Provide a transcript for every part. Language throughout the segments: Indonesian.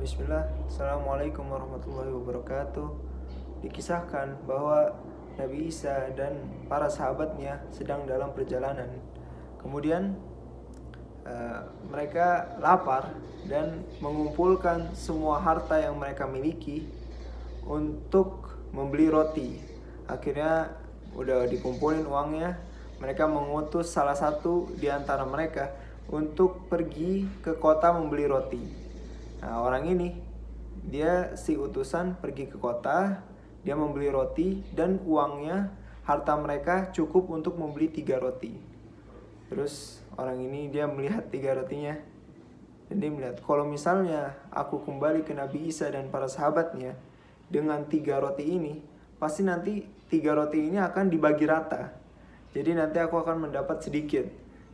Bismillah. Assalamualaikum warahmatullahi wabarakatuh. Dikisahkan bahwa Nabi Isa dan para sahabatnya sedang dalam perjalanan. Kemudian mereka lapar dan mengumpulkan semua harta yang mereka miliki untuk membeli roti. Akhirnya udah dikumpulin uangnya, mereka mengutus salah satu di antara mereka untuk pergi ke kota membeli roti. Nah, orang ini, dia si utusan pergi ke kota, dia membeli roti dan uangnya, harta mereka cukup untuk membeli 3 roti. Terus orang ini dia melihat 3 rotinya dan dia melihat, kalau misalnya aku kembali ke Nabi Isa dan para sahabatnya dengan 3 roti ini, pasti nanti 3 roti ini akan dibagi rata. Jadi nanti aku akan mendapat sedikit.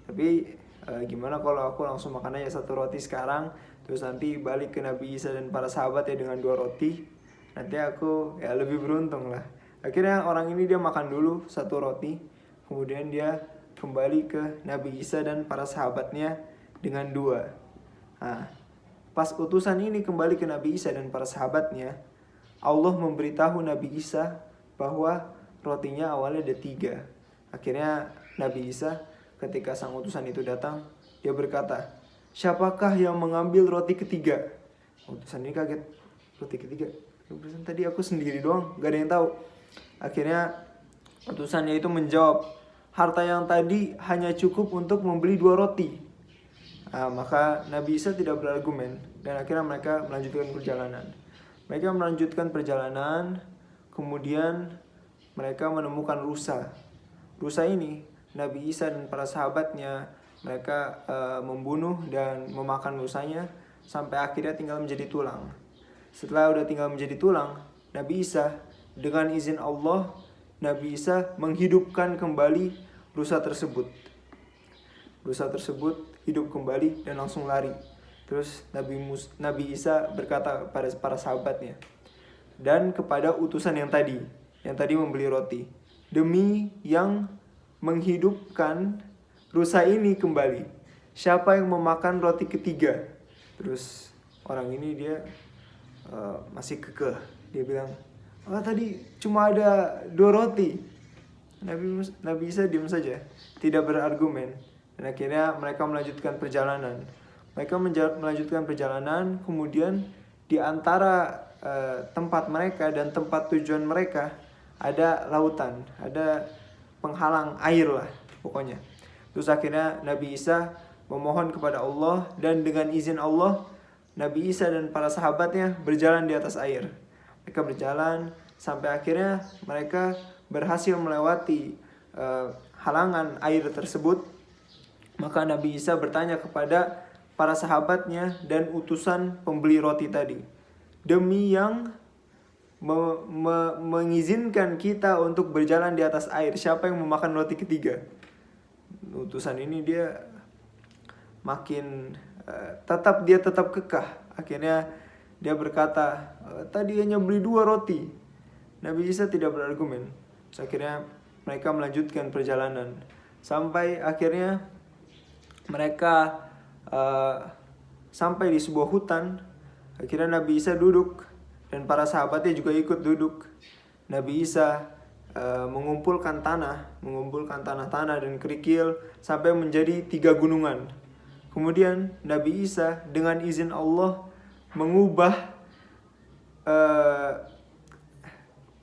Tapi gimana kalau aku langsung makan aja 1 roti sekarang, terus nanti balik ke Nabi Isa dan para sahabat ya dengan 2 roti, nanti aku ya lebih beruntung lah. Akhirnya orang ini dia makan dulu 1 roti, kemudian dia kembali ke Nabi Isa dan para sahabatnya dengan 2. Nah, pas utusan ini kembali ke Nabi Isa dan para sahabatnya, Allah memberitahu Nabi Isa bahwa rotinya awalnya ada 3. Akhirnya Nabi Isa ketika sang utusan itu datang, dia berkata, siapakah yang mengambil roti ketiga? Utusan ini kaget, roti ketiga? Utusan tadi aku sendiri doang, gak ada yang tahu. Akhirnya utusannya itu menjawab, harta yang tadi hanya cukup untuk membeli 2 roti. Nah, maka Nabi Isa tidak berargumen dan akhirnya mereka melanjutkan perjalanan. Mereka melanjutkan perjalanan, kemudian mereka menemukan rusa. Rusa ini, Nabi Isa dan para sahabatnya, mereka membunuh dan memakan rusanya sampai akhirnya tinggal menjadi tulang. Setelah udah tinggal menjadi tulang, Nabi Isa dengan izin Allah, Nabi Isa menghidupkan kembali rusa tersebut. Rusa tersebut hidup kembali dan langsung lari. Terus Nabi Isa berkata pada para sahabatnya dan kepada utusan yang tadi membeli roti, demi yang menghidupkan rusa ini kembali, siapa yang memakan roti ketiga? Terus orang ini dia masih kekeh. Dia bilang, tadi cuma ada 2 roti. Nabi Isa diam saja, tidak berargumen. Dan akhirnya mereka melanjutkan perjalanan. Mereka melanjutkan perjalanan, kemudian di antara tempat mereka dan tempat tujuan mereka ada lautan, ada penghalang air lah pokoknya. Terus akhirnya Nabi Isa memohon kepada Allah dan dengan izin Allah, Nabi Isa dan para sahabatnya berjalan di atas air. Mereka berjalan sampai akhirnya mereka berhasil melewati halangan air tersebut. Maka Nabi Isa bertanya kepada para sahabatnya dan utusan pembeli roti tadi, demi yang mengizinkan kita untuk berjalan di atas air, siapa yang memakan roti ketiga? Utusan ini dia makin tetap kekeh. Akhirnya dia berkata, tadi hanya beli 2 roti. Nabi Isa tidak berargumen. Terus akhirnya mereka melanjutkan perjalanan sampai akhirnya mereka sampai di sebuah hutan. Akhirnya Nabi Isa duduk dan para sahabatnya juga ikut duduk. Nabi Isa mengumpulkan tanah dan kerikil sampai menjadi 3 gunungan. Kemudian Nabi Isa dengan izin Allah mengubah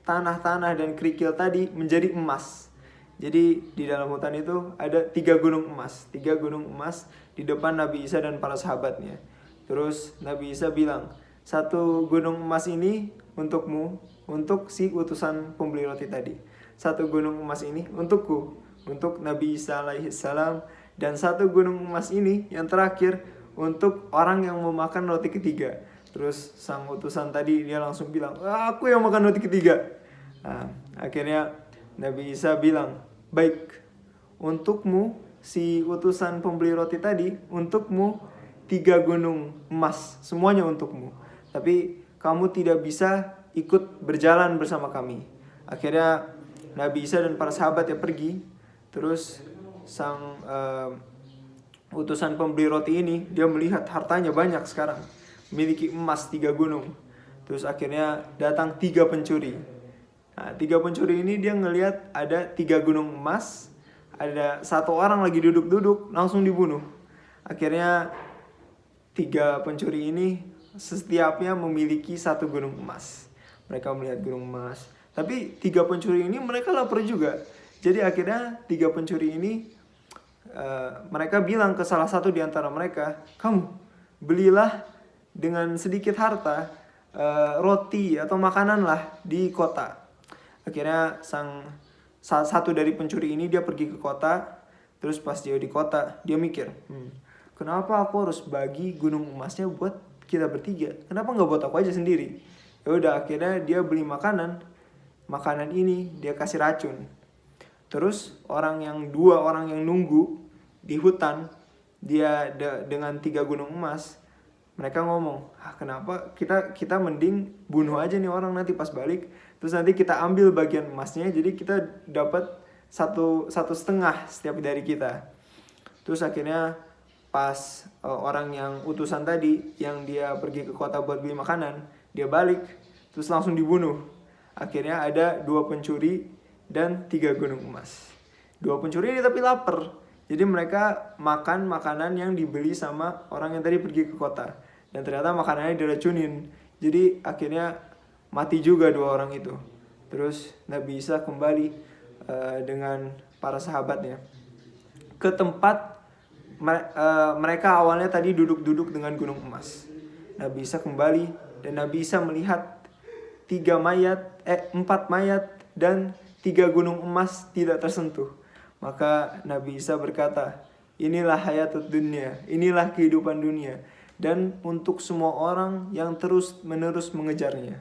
tanah dan kerikil tadi menjadi emas. Jadi di dalam hutan itu ada 3 gunung emas. 3 gunung emas di depan Nabi Isa dan para sahabatnya. Terus Nabi Isa bilang, 1 gunung emas ini untukmu, untuk si utusan pembeli roti tadi. 1 gunung emas ini untukku, untuk Nabi Isa alaihissalam. Dan 1 gunung emas ini yang terakhir untuk orang yang memakan roti ketiga. Terus sang utusan tadi dia langsung bilang, aku yang makan roti ketiga. Nah, akhirnya Nabi Isa bilang, baik, untukmu si utusan pembeli roti tadi, untukmu 3 gunung emas, semuanya untukmu. Tapi kamu tidak bisa ikut berjalan bersama kami. Akhirnya Nabi Isa dan para sahabat ya pergi. Terus sang utusan pembeli roti ini, dia melihat hartanya banyak sekarang. memiliki emas 3 gunung. Terus akhirnya datang 3 pencuri. Nah, 3 pencuri ini dia ngelihat ada 3 gunung emas, ada satu orang lagi duduk-duduk, langsung dibunuh. Akhirnya 3 pencuri ini setiapnya memiliki 1 gunung emas. Mereka melihat gunung emas. Tapi 3 pencuri ini mereka lapar juga. Jadi akhirnya 3 pencuri ini mereka bilang ke salah satu di antara mereka, kamu belilah dengan sedikit harta roti atau makanan lah di kota. Akhirnya satu dari pencuri ini dia pergi ke kota. Terus pas dia di kota dia mikir, kenapa aku harus bagi gunung emasnya buat kita bertiga? Kenapa nggak buat aku aja sendiri? Ya udah, akhirnya dia beli makanan ini dia kasih racun. Terus dua orang yang nunggu di hutan dia dengan 3 gunung emas, mereka ngomong, kenapa kita mending bunuh aja nih orang, nanti pas balik terus nanti kita ambil bagian emasnya, jadi kita dapat satu setengah setiap dari kita. Terus akhirnya pas orang yang utusan tadi yang dia pergi ke kota buat beli makanan, dia balik terus langsung dibunuh. Akhirnya ada 2 pencuri dan 3 gunung emas. 2 pencuri ini tapi lapar, jadi mereka makan makanan yang dibeli sama orang yang tadi pergi ke kota, dan ternyata makanannya diracunin. Jadi akhirnya mati juga 2 orang itu. Terus Nabi Isa kembali dengan para sahabatnya ke tempat mereka awalnya tadi duduk-duduk dengan gunung emas. Nabi Isa kembali dan Nabi Isa melihat 4 mayat dan 3 gunung emas tidak tersentuh. Maka Nabi Isa berkata, inilah hayatud dunia, inilah kehidupan dunia, dan untuk semua orang yang terus-menerus mengejarnya.